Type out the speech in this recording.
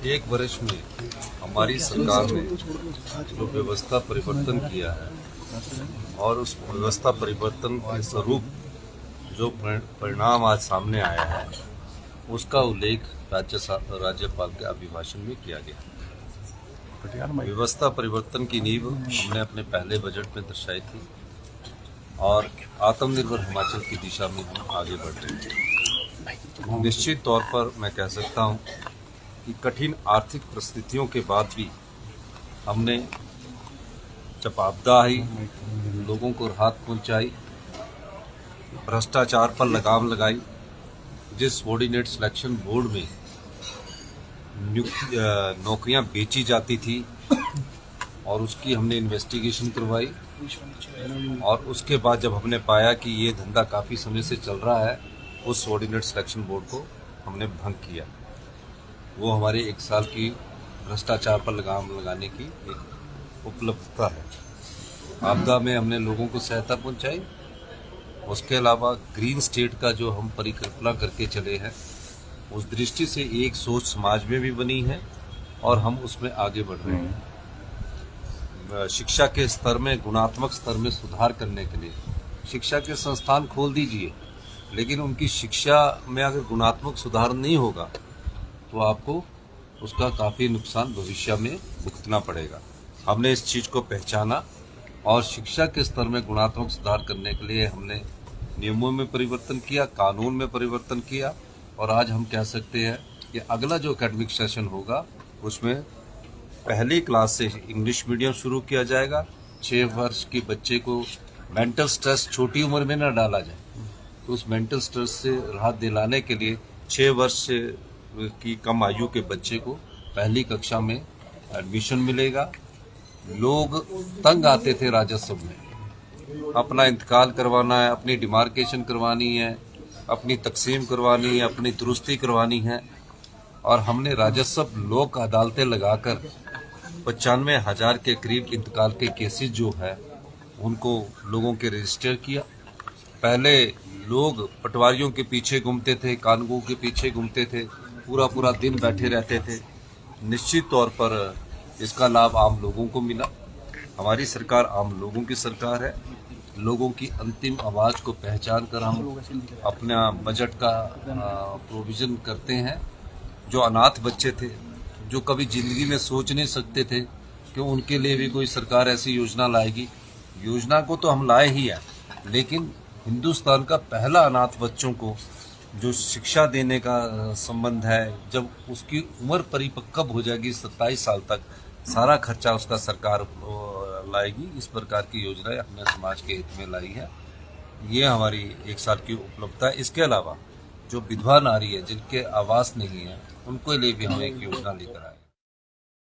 एक वर्ष में हमारी सरकार ने जो व्यवस्था परिवर्तन किया है और उस व्यवस्था परिवर्तन के स्वरूप जो परिणाम आज सामने आया है उसका उल्लेख राज्यपाल के अभिभाषण में किया गया। व्यवस्था परिवर्तन की नींव हमने अपने पहले बजट में दर्शाई थी और आत्मनिर्भर हिमाचल की दिशा में हम आगे बढ़ रहे थे। निश्चित तौर पर मैं कह सकता हूं कि कठिन आर्थिक परिस्थितियों के बाद भी हमने जब आपदा आई, लोगों को राहत पहुंचाई, भ्रष्टाचार पर लगाम लगाई, जिस सबॉर्डिनेट सिलेक्शन बोर्ड में नौकरियां बेची जाती थी और उसकी हमने इन्वेस्टिगेशन करवाई और उसके बाद जब हमने पाया कि ये धंधा काफ़ी समय से चल रहा है, उस सबॉर्डिनेट सिलेक्शन बोर्ड को हमने भंग किया। वो हमारे 1 साल की भ्रष्टाचार पर लगाम लगाने की एक उपलब्धता है। आपदा में हमने लोगों को सहायता पहुंचाई। उसके अलावा ग्रीन स्टेट का जो हम परिकल्पना करके चले हैं, उस दृष्टि से एक सोच समाज में भी बनी है और हम उसमें आगे बढ़ रहे हैं। शिक्षा के स्तर में, गुणात्मक स्तर में सुधार करने के लिए शिक्षा के संस्थान खोल दीजिए, लेकिन उनकी शिक्षा में अगर गुणात्मक सुधार नहीं होगा तो आपको उसका काफ़ी नुकसान भविष्य में भुगतना पड़ेगा। हमने इस चीज़ को पहचाना और शिक्षा के स्तर में गुणात्मक सुधार करने के लिए हमने नियमों में परिवर्तन किया, कानून में परिवर्तन किया और आज हम कह सकते हैं कि अगला जो एकेडमिक सेशन होगा उसमें पहली क्लास से इंग्लिश मीडियम शुरू किया जाएगा। 6 वर्ष के बच्चे को मेंटल स्ट्रेस छोटी उम्र में न डाला जाए, तो उस मेंटल स्ट्रेस से राहत दिलाने के लिए 6 वर्ष की कम आयु के बच्चे को पहली कक्षा में एडमिशन मिलेगा। लोग तंग आते थे राजस्व में, अपना इंतकाल करवाना है, अपनी डिमार्केशन करवानी है, अपनी तकसीम करवानी है, अपनी दुरुस्ती करवानी है और हमने राजस्व लोक अदालतें लगाकर 95,000 के करीब इंतकाल के केसेस जो है उनको लोगों के रजिस्टर किया। पहले लोग पटवारियों के पीछे घूमते थे, कानूनों के पीछे घूमते थे, पूरा दिन बैठे रहते थे। निश्चित तौर पर इसका लाभ आम लोगों को मिला। हमारी सरकार आम लोगों की सरकार है। लोगों की अंतिम आवाज़ को पहचान कर हम अपना बजट का प्रोविज़न करते हैं। जो अनाथ बच्चे थे, जो कभी ज़िंदगी में सोच नहीं सकते थे कि उनके लिए भी कोई सरकार ऐसी योजना लाएगी। योजना को तो हम लाए ही हैं, लेकिन हिंदुस्तान का पहला अनाथ बच्चों को जो शिक्षा देने का संबंध है, जब उसकी उम्र परिपक्व हो जाएगी 27 साल तक, सारा खर्चा उसका सरकार लाएगी। इस प्रकार की योजनाएं हमने समाज के हित में लाई है। ये हमारी 1 साल की उपलब्धता है। इसके अलावा जो विधवा नारी है, जिनके आवास नहीं है, उनके लिए भी हम एक योजना लेकर आए।